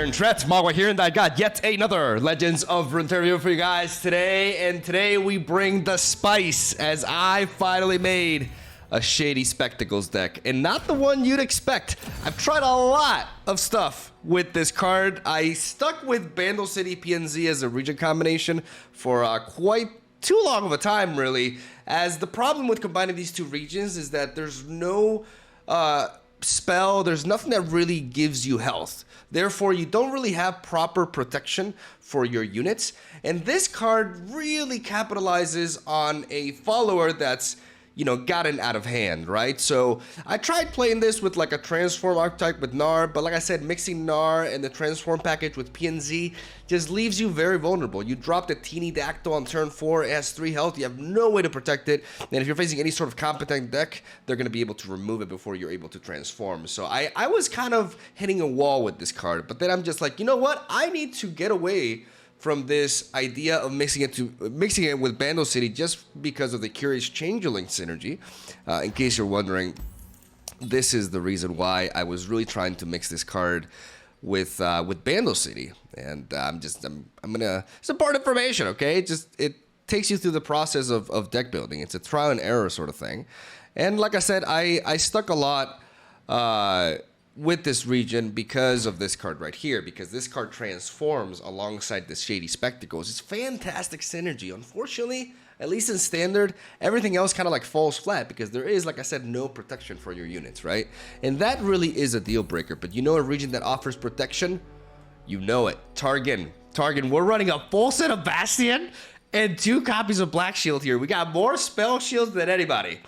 Iron Threats, MegaMogwai here, and I got yet another Legends of Runeterra review for you guys today. And today we bring the spice, as I finally made a Shady Spectacles deck, and not the one you'd expect. I've tried a lot of stuff with this card. I stuck with Bandle City PNZ as a region combination for quite too long of a time, really, as the problem with combining these two regions is that there's no spell, there's nothing that really gives you health. Therefore, you don't really have proper protection for your units. And this card really capitalizes on a follower that's, you know, gotten out of hand, right? So I tried playing this with like a transform archetype with Gnar, but like I said, mixing Gnar and the transform package with PNZ just leaves you very vulnerable. You drop the teeny Dactyl on turn 4, it has 3 health, you have no way to protect it, and if you're facing any sort of competent deck, they're gonna be able to remove it before you're able to transform. So I was kind of hitting a wall with this card, but then I'm just like, you know what? I need to get away from this idea of mixing it with Bandle City just because of the Curious Changeling synergy. In case you're wondering, this is the reason why I was really trying to mix this card with Bandle City, and I'm gonna, it's important information, okay? It takes you through the process of deck building. It's a trial and error sort of thing, and like I said, I stuck a lot with this region because of this card right here, because this card transforms alongside the Shady Spectacles. It's fantastic synergy. Unfortunately, at least in standard, everything else kind of like falls flat because there is, like I said, no protection for your units, right? And that really is a deal breaker. But you know a region that offers protection? You know it. Targon. We're running a full set of Bastion and 2 copies of Black Shield here. We got more spell shields than anybody,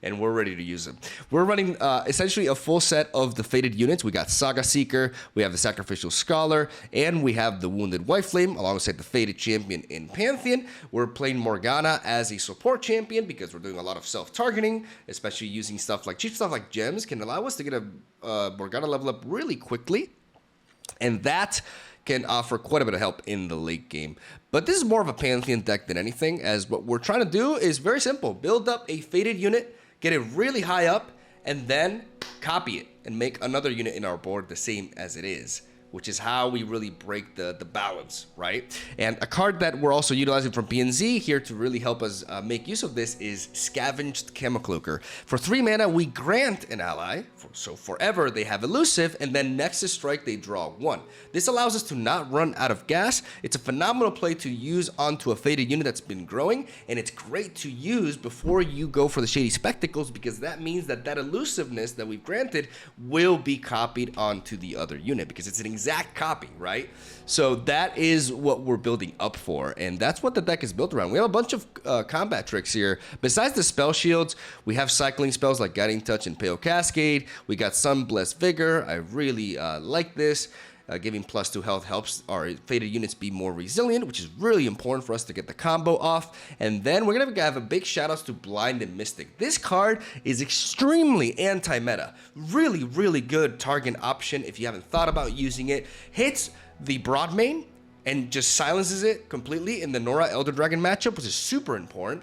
and we're ready to use them. We're running essentially a full set of the Fated units. We got Saga Seeker, we have the Sacrificial Scholar, and we have the Wounded Whiteflame alongside the Fated Champion in Pantheon. We're playing Morgana as a support champion because we're doing a lot of self-targeting, especially using stuff like cheap stuff like gems can allow us to get a Morgana level up really quickly, and that can offer quite a bit of help in the late game. But this is more of a Pantheon deck than anything, as what we're trying to do is very simple. Build up a Fated unit, get it really high up, and then copy it and make another unit in our board the same as it is, which is how we really break the balance, right? And a card that we're also utilizing from PNZ here to really help us make use of this is Scavenged Camocloaker. For 3 mana, we grant an ally, so forever they have Elusive, and then Nexus Strike, they draw 1. This allows us to not run out of gas. It's a phenomenal play to use onto a Fated unit that's been growing, and it's great to use before you go for the Shady Spectacles, because that means that elusiveness that we've granted will be copied onto the other unit, because it's an exact copy, right? So that is what we're building up for, and that's what the deck is built around. We have a bunch of combat tricks here. Besides the spell shields, we have cycling spells like Guiding Touch and Pale Cascade. We got Sun Blessed Vigor. I really like this. Giving +2 health helps our Fated units be more resilient, which is really important for us to get the combo off. And then we're going to have a big shout outs to Blind and Mystic. This card is extremely anti-meta. Really, really good target option if you haven't thought about using it. Hits the Broadmane and just silences it completely in the Nora Elder Dragon matchup, which is super important.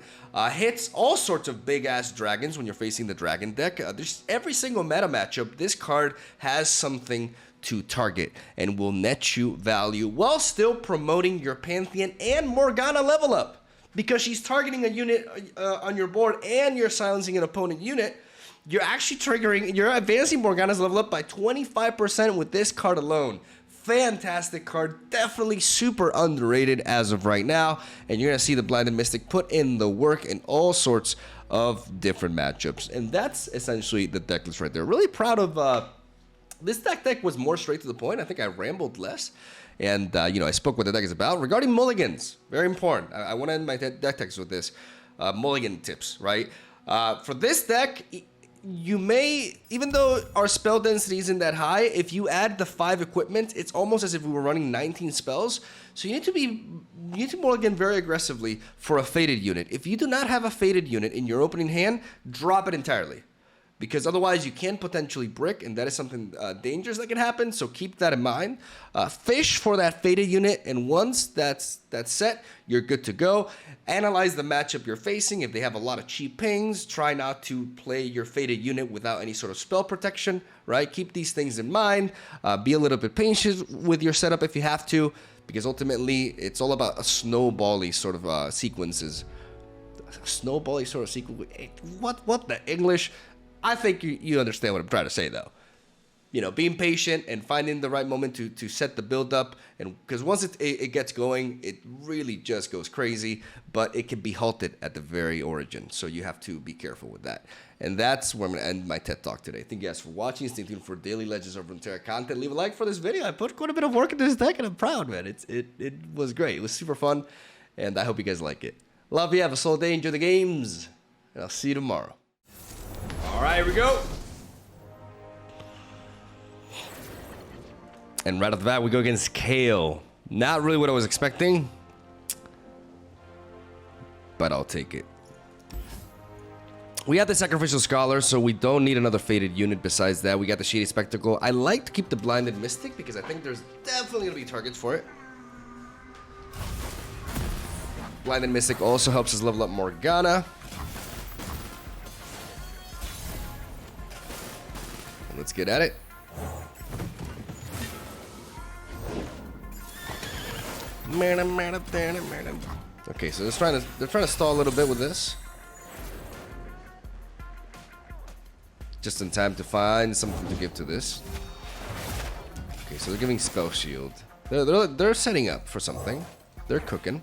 Hits all sorts of big-ass dragons when you're facing the dragon deck. There's every single meta matchup, this card has something to target and will net you value while still promoting your Pantheon and Morgana level up, because she's targeting a unit on your board and you're silencing an opponent unit. You're actually you're advancing Morgana's level up by 25% with this card alone. Fantastic card, definitely super underrated as of right now, and you're gonna see the Blinded Mystic put in the work in all sorts of different matchups, and that's essentially the deck list right there. Really proud of this deck was more straight to the point. I think I rambled less, and you know, I spoke what the deck is about. Regarding mulligans, very important. I want to end my deck text with this mulligan tips, right? For this deck, you may, even though our spell density isn't that high, if you add the 5 equipment, it's almost as if we were running 19 spells. So you need to mulligan very aggressively for a Fated unit. If you do not have a Fated unit in your opening hand, drop it entirely. because otherwise you can potentially brick, and that is something dangerous that can happen, so keep that in mind. Fish for that faded unit, and once that's set, you're good to go. Analyze the matchup you're facing. If they have a lot of cheap pings, try not to play your faded unit without any sort of spell protection, right? Keep these things in mind. Be a little bit patient with your setup if you have to, because ultimately it's all about a snowbally sort of sequences. Snowbally sort of sequence. What the English? I think you understand what I'm trying to say, though. You know, being patient and finding the right moment to set the build up, and because once it gets going, it really just goes crazy, but it can be halted at the very origin, so you have to be careful with that. And that's where I'm going to end my TED Talk today. Thank you guys for watching. Stay tuned for daily Legends of Runeterra content. Leave a like for this video. I put quite a bit of work into this deck, and I'm proud, man. It was great. It was super fun, and I hope you guys like it. Love you. Have a solid day. Enjoy the games, and I'll see you tomorrow. All right, here we go. And right off the bat, we go against Kale. Not really what I was expecting, but I'll take it. We have the Sacrificial Scholar, so we don't need another faded unit besides that. We got the Shady Spectacle. I like to keep the Blinded Mystic because I think there's definitely going to be targets for it. Blinded Mystic also helps us level up Morgana. Let's get at it. Okay, so they're trying to stall a little bit with this. Just in time to find something to give to this. Okay, so they're giving Spell Shield. They're setting up for something. They're cooking.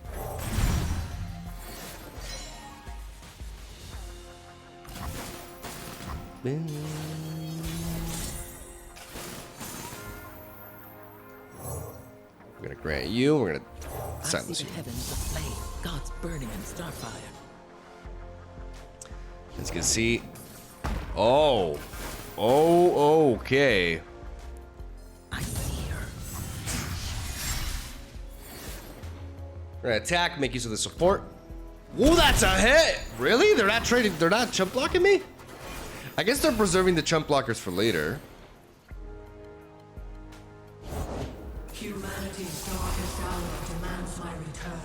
We're gonna grant you. We're gonna silence you. Heavens aflame, God's burning in starfire. As you can see. Oh, okay. I see her. We're gonna attack, make use of the support. Whoa, that's a hit! Really? They're not trading. They're not chump blocking me. I guess they're preserving the chump blockers for later. Humanity's darkest hour demands my return.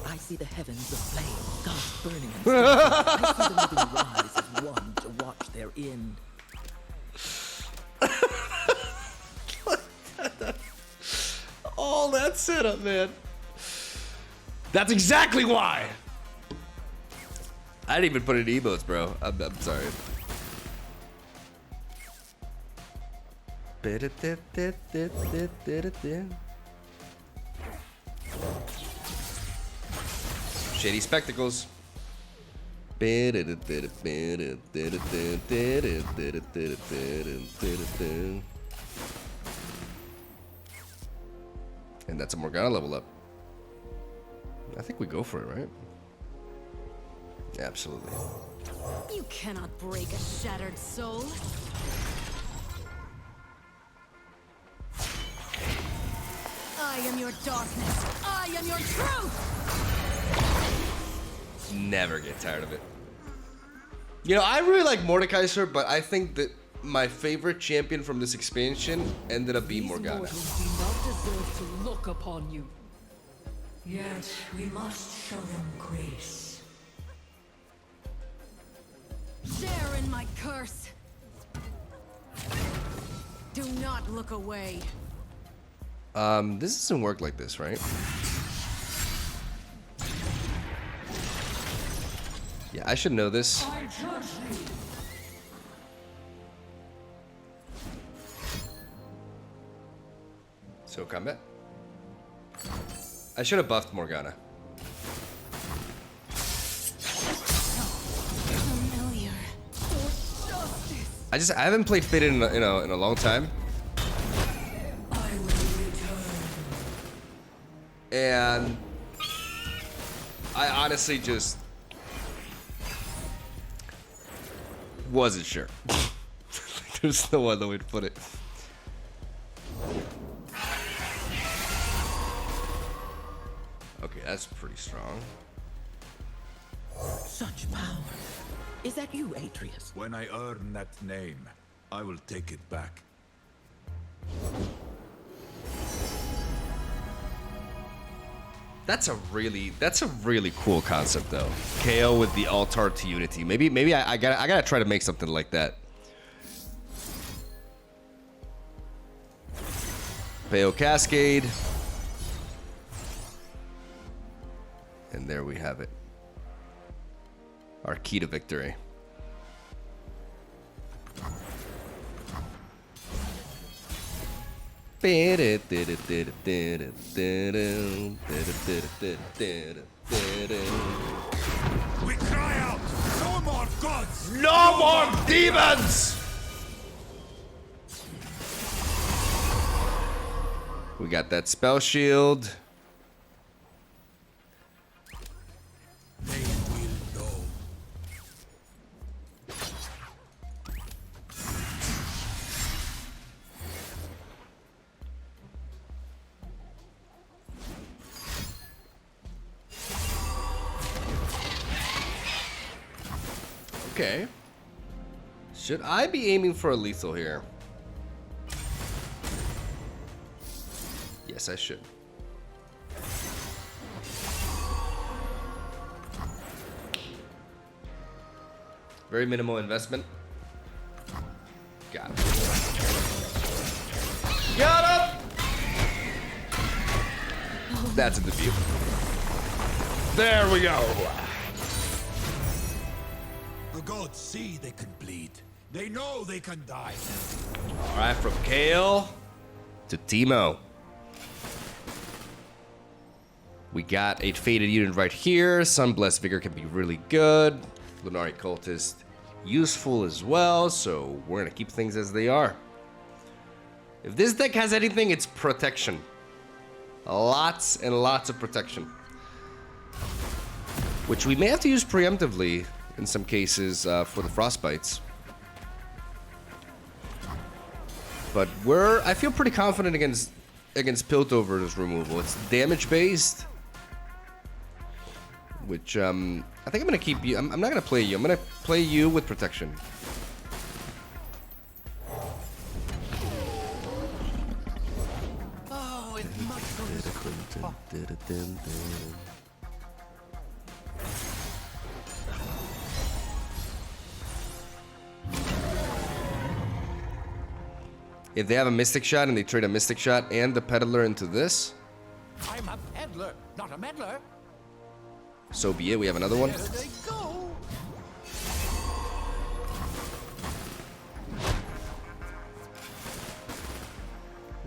I see the heavens aflame, God's burning in starfire. I see the living rise as one to watch their end. Oh, that setup, man. That's exactly why. I didn't even put in emotes, bro. I'm sorry. Shady Spectacles. And that's a Morgana level up. I think we go for it, right? Absolutely. You cannot break a shattered soul. I am your darkness. I am your truth. Never get tired of it. You know, I really like Mordekaiser, but I think that my favorite champion from this expansion ended up being Morgana. Mortals do not deserve to look upon you. Yet we must show them grace. Share in my curse. Do not look away. This doesn't work like this, right? Yeah, I should know this. I judge thee. So combat. I should have buffed Morgana. Familiar. I haven't played Faded in a long time. I will return. And I honestly just wasn't sure. There's no other way to put it. Okay, that's pretty strong. Such power. Is that you, Atreus? When I earn that name, I will take it back. That's a really cool concept though. KO with the altar to unity. Maybe I gotta try to make something like that. Peo Cascade. And there we have it. Our key to victory. We cry out, no more gods! No more demons! We got that spell shield. They will know. Okay. Should I be aiming for a lethal here? Yes, I should. Very minimal investment. Got it. Got him! That's a debut. There we go. The gods see they can bleed. They know they can die. All right, from Kale to Teemo. We got a faded unit right here. Sunblessed Vigor can be really good. Lunari Cultist, useful as well. So we're gonna keep things as they are. If this deck has anything, it's protection. Lots and lots of protection. Which we may have to use preemptively in some cases for the Frostbites. But I feel pretty confident against Piltover's removal. It's damage based. Which, I think I'm going to keep you. I'm not going to play you. I'm going to play you with protection. Oh, it's much so. If they have a Mystic Shot and they trade a Mystic Shot and the Peddler into this, I'm a peddler, not a meddler. so be it. We have another one. There they go.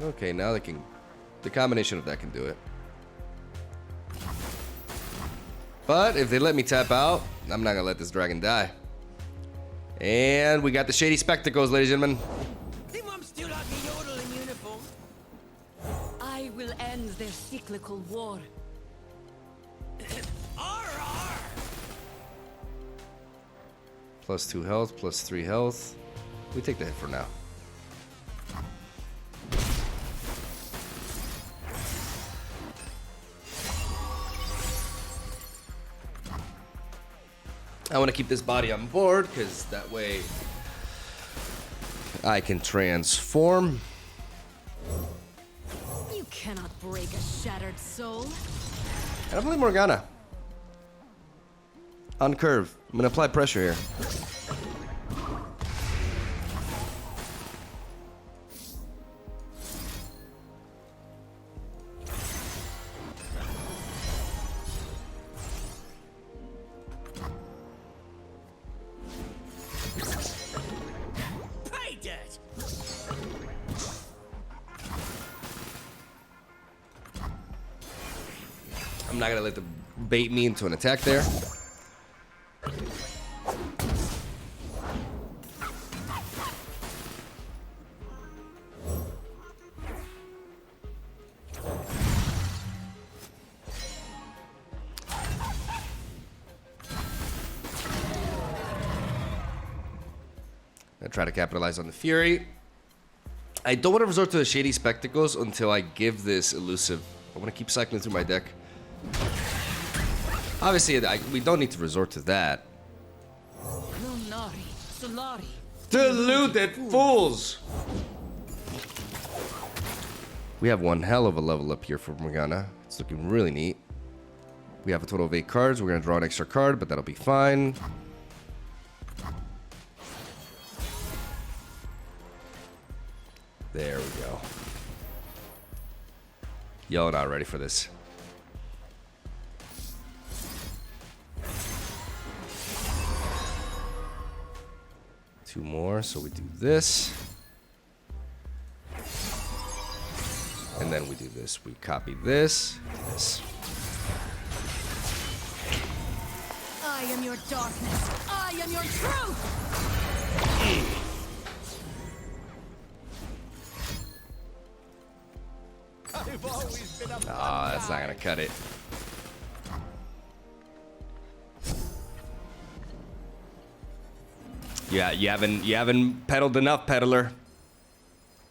Okay, now they can. The combination of that can do it. But if they let me tap out, I'm not gonna let this dragon die. And we got the Shady Spectacles, ladies and gentlemen. The mum still have me yodel in uniform. I will end their cyclical war. Arr! Plus 2 health, plus 3 health. We take the hit for now. I want to keep this body on board because that way I can transform. You cannot break a shattered soul. And I believe Morgana. On curve. I'm going to apply pressure here. Pay debt. I'm not going to let them bait me into an attack there. I try to capitalize on the Fury. I don't want to resort to the Shady Spectacles until I give this elusive. I want to keep cycling through my deck. Obviously, we don't need to resort to that. Lunari, Solari. Deluded fools! We have one hell of a level up here for Morgana. It's looking really neat. We have a total of 8 cards. We're going to draw an extra card, but that'll be fine. There we go. Y'all not ready for this. Two more, so we do this. And then we do this. We copy this, this. I am your darkness. I am your truth. Ah, that's not gonna cut it. Yeah, you haven't pedaled enough, peddler.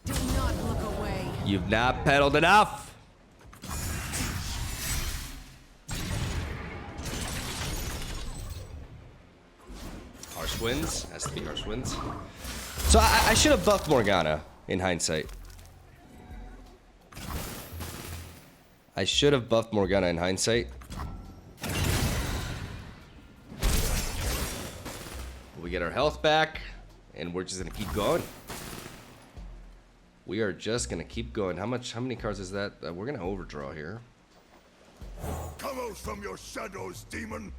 Do not look away. You've not pedaled enough. Harsh winds. Has to be harsh winds. So I should have buffed Morgana in hindsight. I should have buffed Morgana in hindsight. We get our health back, and we're just gonna keep going. We are just gonna keep going. How many cards is that? We're gonna overdraw here. Come out from your shadows, demon!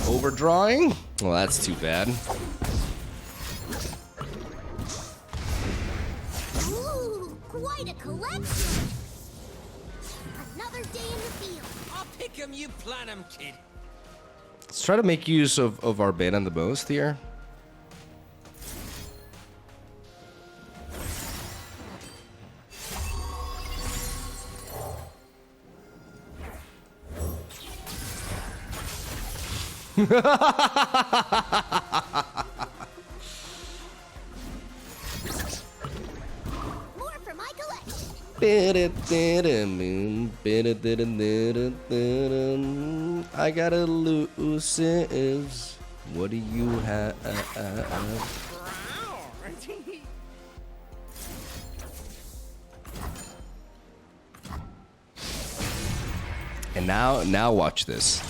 Overdrawing? Well, that's too bad. Ooh, quite a collection. Another day in the field. I'll pick 'em, you plan 'em, kid. Let's try to make use of our ban on the most here. More for my collection. I got elusives. What do you have? And now watch this.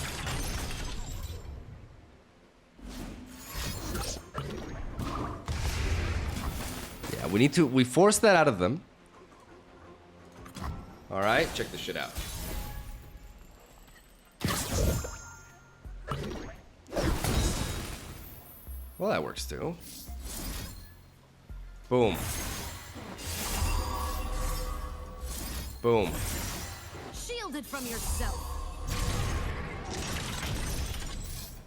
Yeah, we force that out of them. All right, check this shit out. Well, that works too. Boom. Boom. Shielded from yourself.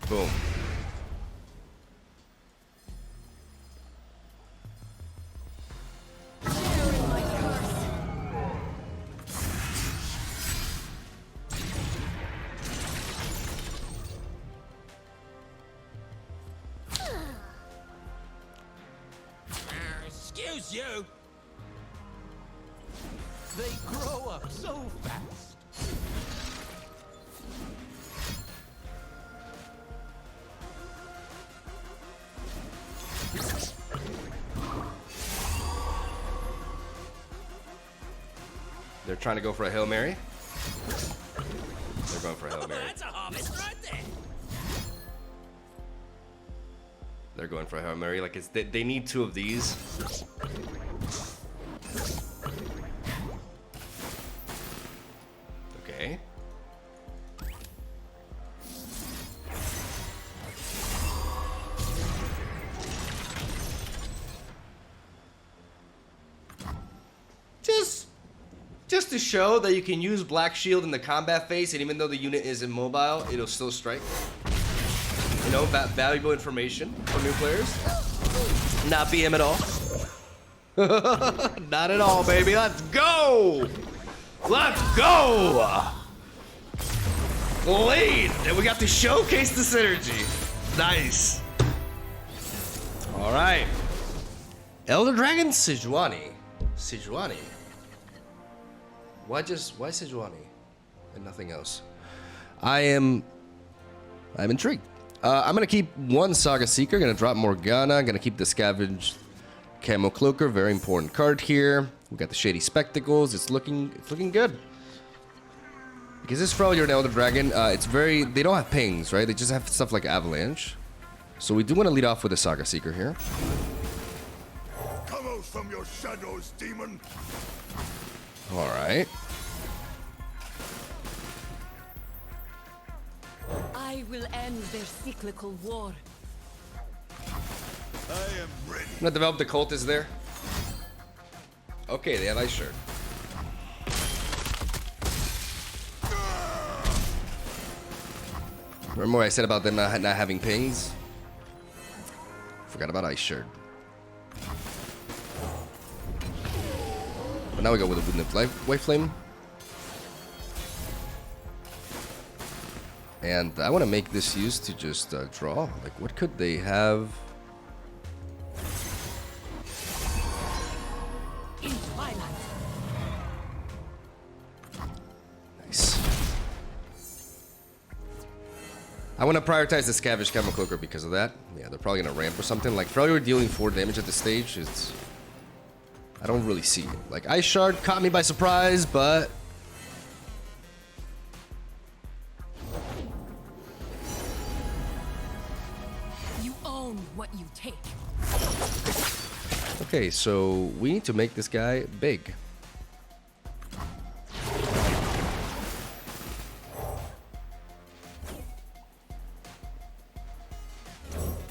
Boom. Sharing my curse. Excuse you. They grow up so fast. They're trying to go for a Hail Mary. They're going for a Hail Mary. That's a harvest right there. They're going for a Hail Mary. Like they need 2 of these. Okay. Just to show that you can use Black Shield in the combat phase, and even though the unit is immobile, it'll still strike. You know, valuable information for new players. Not BM at all. Not at all, baby. Let's go! Let's go! Lead! And we got to showcase the synergy. Nice. All right. Elder Dragon Sejuani. Sejuani. Why Sejuani and nothing else? I'm intrigued. I'm gonna keep one Saga Seeker. Gonna drop Morgana. Gonna keep the Scavenge Camo Cloaker. Very important card here. We got the Shady Spectacles. It's looking good. Because this Frel, you're an Elder Dragon. It's very. They don't have pings, right? They just have stuff like Avalanche. So we do want to lead off with a Saga Seeker here. Come out from your shadows, demon. All right. I will end their cyclical war. I am ready. I'm gonna develop the cultist there. Okay, they have Ice Shard. Remember what I said about them not having pings? Forgot about Ice Shard. But now we go with a Wooden White Flame. And I want to make this use to just draw. Like, what could they have? Nice. I want to prioritize the Scavenge Camo Cloaker because of that. Yeah, they're probably going to ramp or something. Like, Failure dealing 4 damage at this stage, it's... I don't really see it. Like, Ice Shard caught me by surprise, but... You own what you take. Okay, so we need to make this guy big.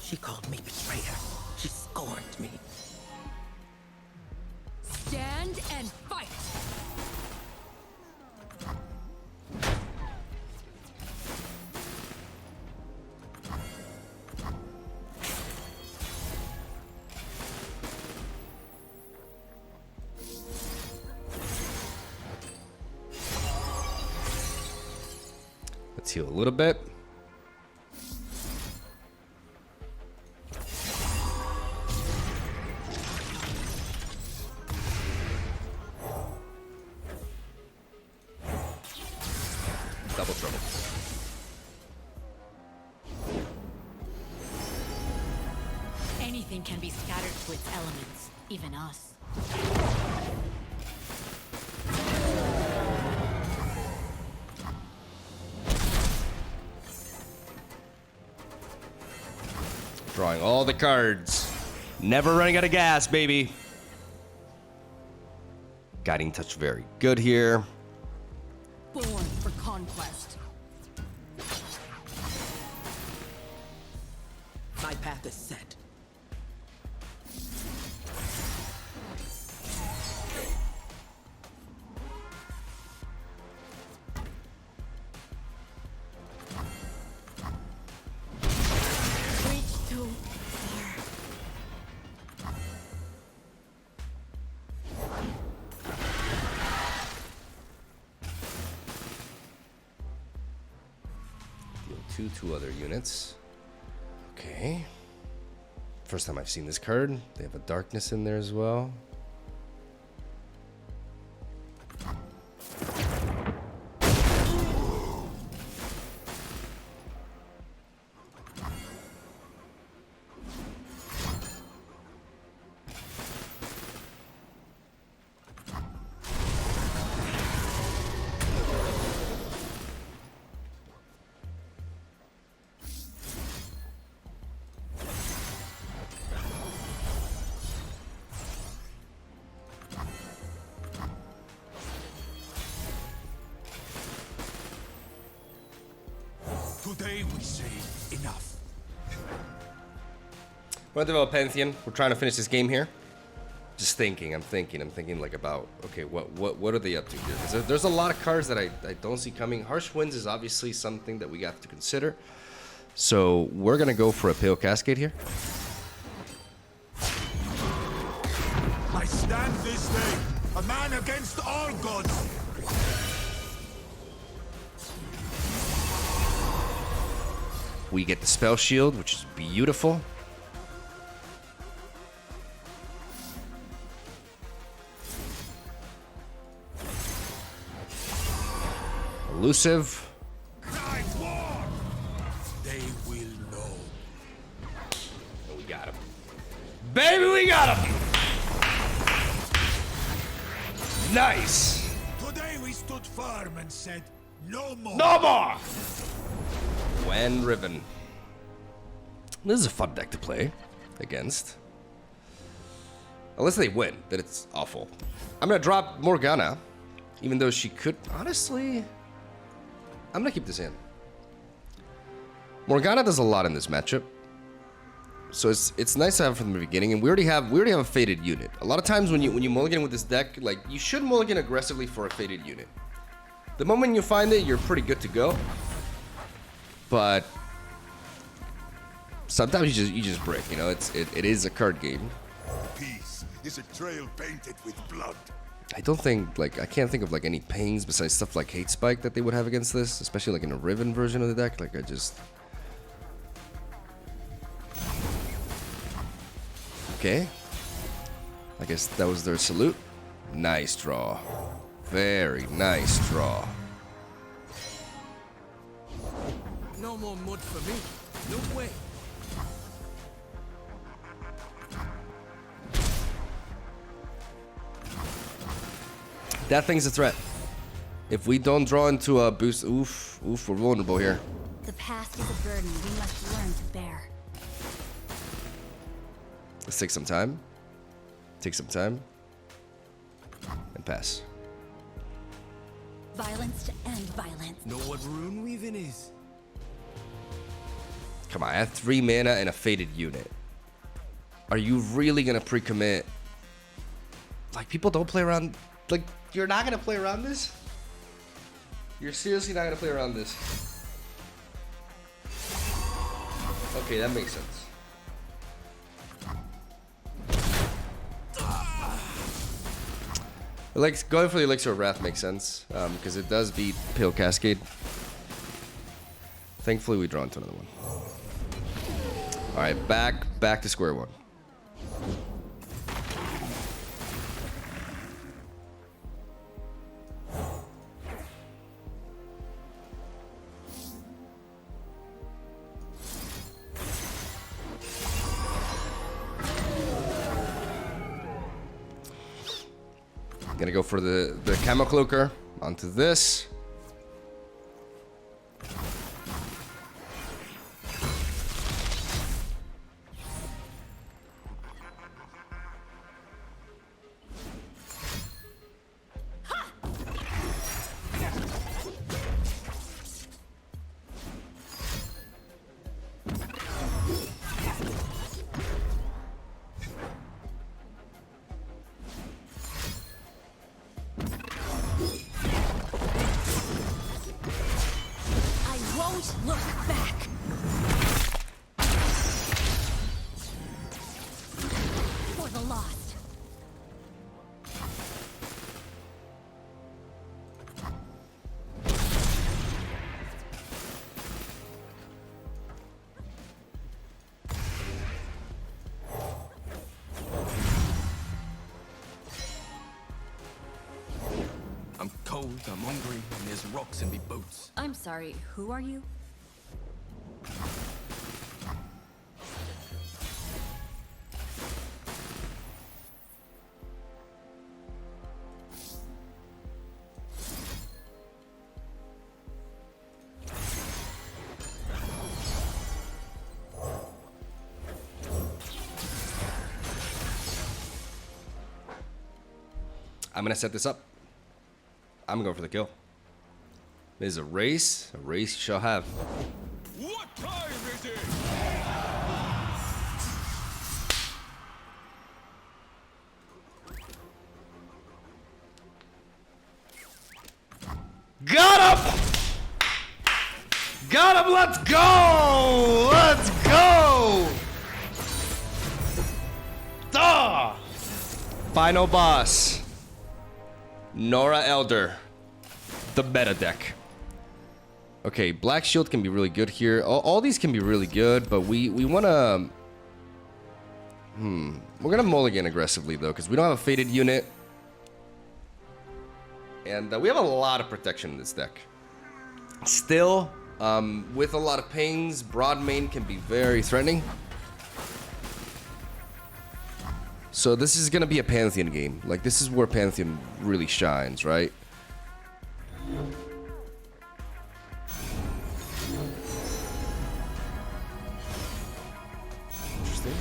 She called me betrayer. She scorned me. Stand and fight. Let's heal a little bit. Double trouble. Anything can be scattered to its elements, even us. Drawing all the cards. Never running out of gas, baby. Guiding Touch very good here. Born for conquest. My path is set. Reach too far. Deal two other units. Okay. First time I've seen this card. They have a darkness in there as well. Today we say enough. We're gonna develop Pantheon. We're trying to finish this game here. Just thinking, I'm thinking like about, okay, what are they up to here? 'Cause there's a lot of cards that I don't see coming. Harsh Winds is obviously something that we have to consider. So we're gonna go for a Pale Cascade here. I stand this day, a man against all gods. We get the Spell Shield, which is beautiful. Elusive. Cry war! They will know. Oh, we got him. Baby, we got him! Nice! Today we stood firm and said, no more. No more! When Riven. This is a fun deck to play against. Unless they win, then it's awful. I'm gonna drop Morgana, even though she could, honestly, I'm gonna keep this in. Morgana does a lot in this matchup, so it's nice to have from the beginning. And we already have a faded unit. A lot of times when you mulligan with this deck, like you should mulligan aggressively for a faded unit. The moment you find it, you're pretty good to go. But sometimes you just break. You know, it is a card game. Peace is a trail painted with blood. I don't think, like, I can't think of, like, any pains besides stuff like Hate Spike that they would have against this, especially, like, in a Riven version of the deck. Like, I just... Okay. I guess that was their salute. Nice draw. Very nice draw. No more mud for me. No way. That thing's a threat. If we don't draw into a boost, oof, we're vulnerable here. The past is a burden we must learn to bear. Let's take some time. Take some time. And pass. Violence to end violence. Know what rune weaving is? Come on, I have 3 mana and a faded unit. Are you really gonna pre-commit? Like, people don't play around. Like, you're not gonna play around this? You're seriously not gonna play around this? Okay, that makes sense. Like, going for the Elixir of Wrath makes sense, because it does beat Pale Cascade. Thankfully, we draw into another one. Alright, back to square one. Gonna go for the Camo Cloaker onto this. Look back. For the lost. I'm cold, I'm hungry, and there's rocks in me boots. I'm sorry, who are you? I'm gonna set this up. I'm gonna go for the kill. There's a race. A race you shall have. What time is it? Got him! Got him! Let's go! Let's go! Duh! Final boss. Nora Elder. The meta deck. Okay, Black Shield can be really good here. All these can be really good, but we want to... We're going to mulligan aggressively, though, because we don't have a faded unit. And we have a lot of protection in this deck. Still, with a lot of pings, broad main can be very threatening. So this is gonna be a Pantheon game. Like, this is where Pantheon really shines, right? Interesting.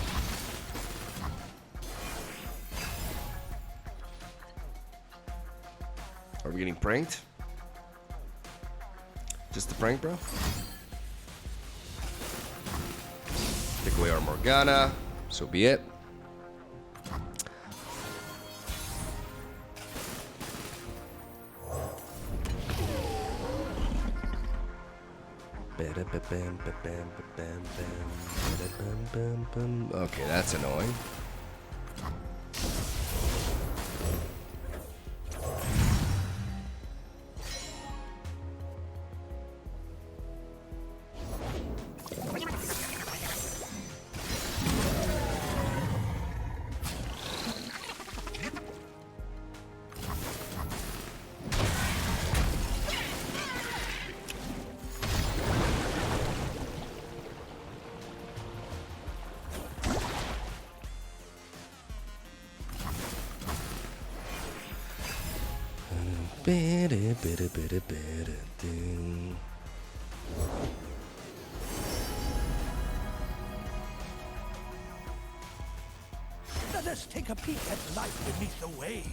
Are we getting pranked? Just a prank, bro? Take away our Morgana. So be it. Okay, that's annoying. Let us take a peek at life beneath the waves.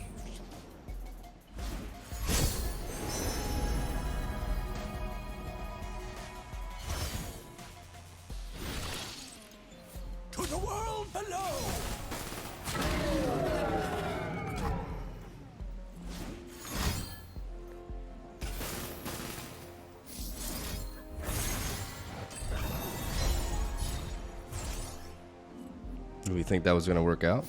To the world below! Do we think that was gonna work out?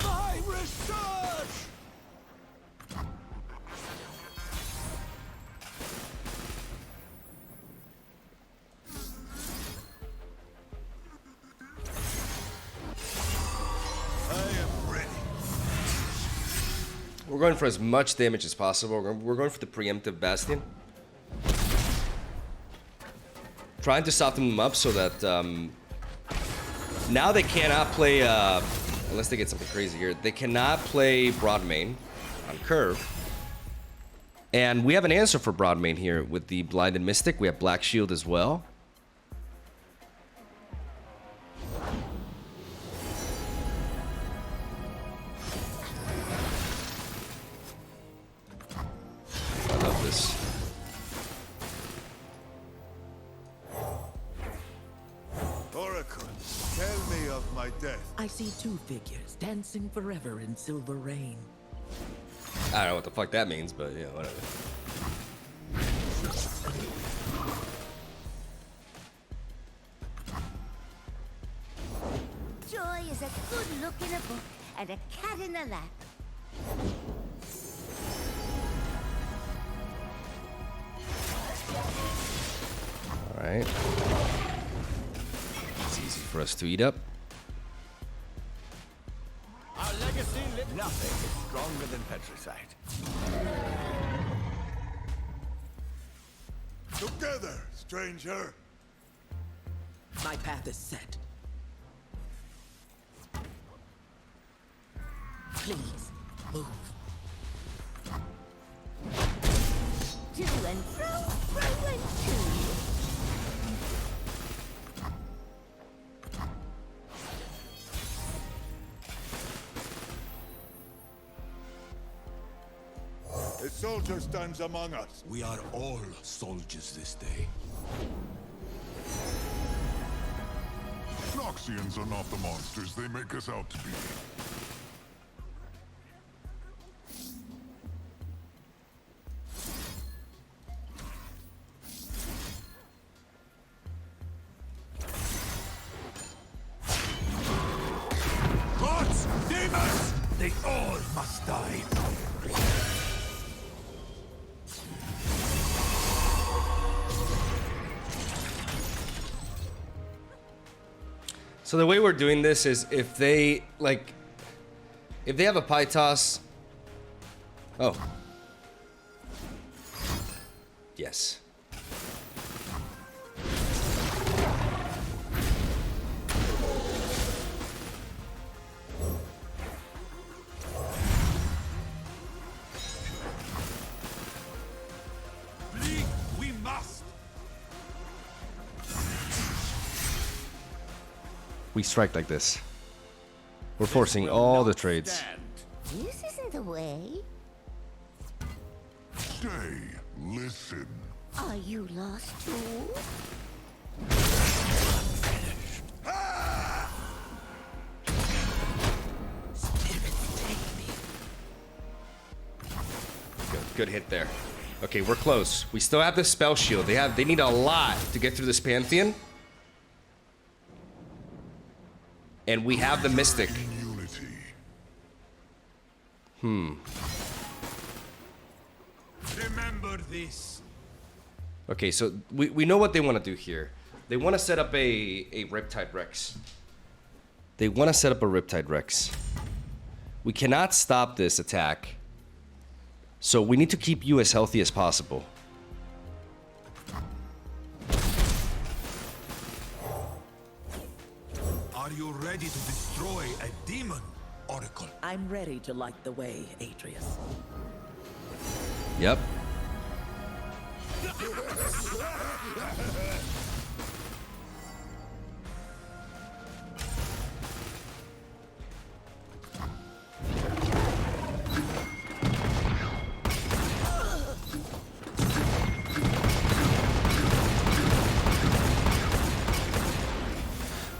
My research! I am ready. We're going for as much damage as possible. We're going for the preemptive Bastion. Trying to soften them up so that now they cannot play, unless they get something crazy here, they cannot play broad main on curve. And we have an answer for broad main here with the Blinded Mystic. We have Black Shield as well. I love this. Oracle, tell me of my death. I see two figures dancing forever in silver rain. I don't know what the fuck that means, but yeah, whatever. Joy is a good look in a book and a cat in a lap. All right. It's easy for us to eat up. Our legacy lives. Nothing is stronger than petricite. Together, stranger. My path is set. Please, move. To and fro and to. A soldier stands among us. We are all soldiers this day. Noxians are not the monsters they make us out to be. Gods! Demons! They all must die. So the way we're doing this is if they have a pie toss. Oh. Yes. Flee, we must. We strike like this. We're forcing all the trades. Stand. This isn't the way. Stay. Listen. Are you lost too? Good hit there. Okay, we're close. We still have the spell shield. They need a lot to get through this Pantheon. And we have the Mystic. In unity. Remember this. Okay, so we know what they want to do here. They want to set up a Riptide Rex. They want to set up a Riptide Rex. We cannot stop this attack. So we need to keep you as healthy as possible. Are you ready to destroy a demon, Oracle? I'm ready to light the way, Atreus. Yep.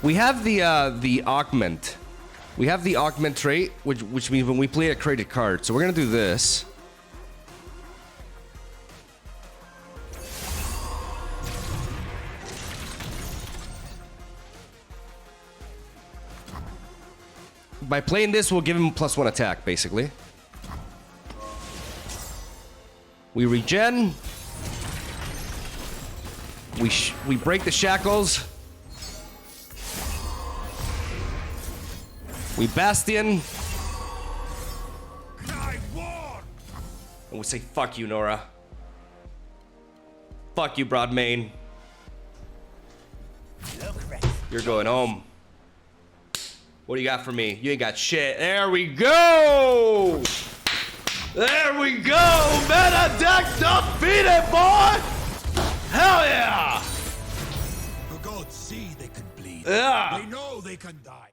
We have the augment. We have the augment trait, which means when we play a created card. So we're gonna do this. By playing this, we'll give him +1 attack, basically. We regen. We break the shackles. We Bastion. Cry war! And we say, fuck you, Nora. Fuck you, Broadmain. You're going home. What do you got for me? You ain't got shit. There we go! There we go! Meta deck defeated, boy! Hell yeah! The gods see they can bleed. Yeah. They know they can die.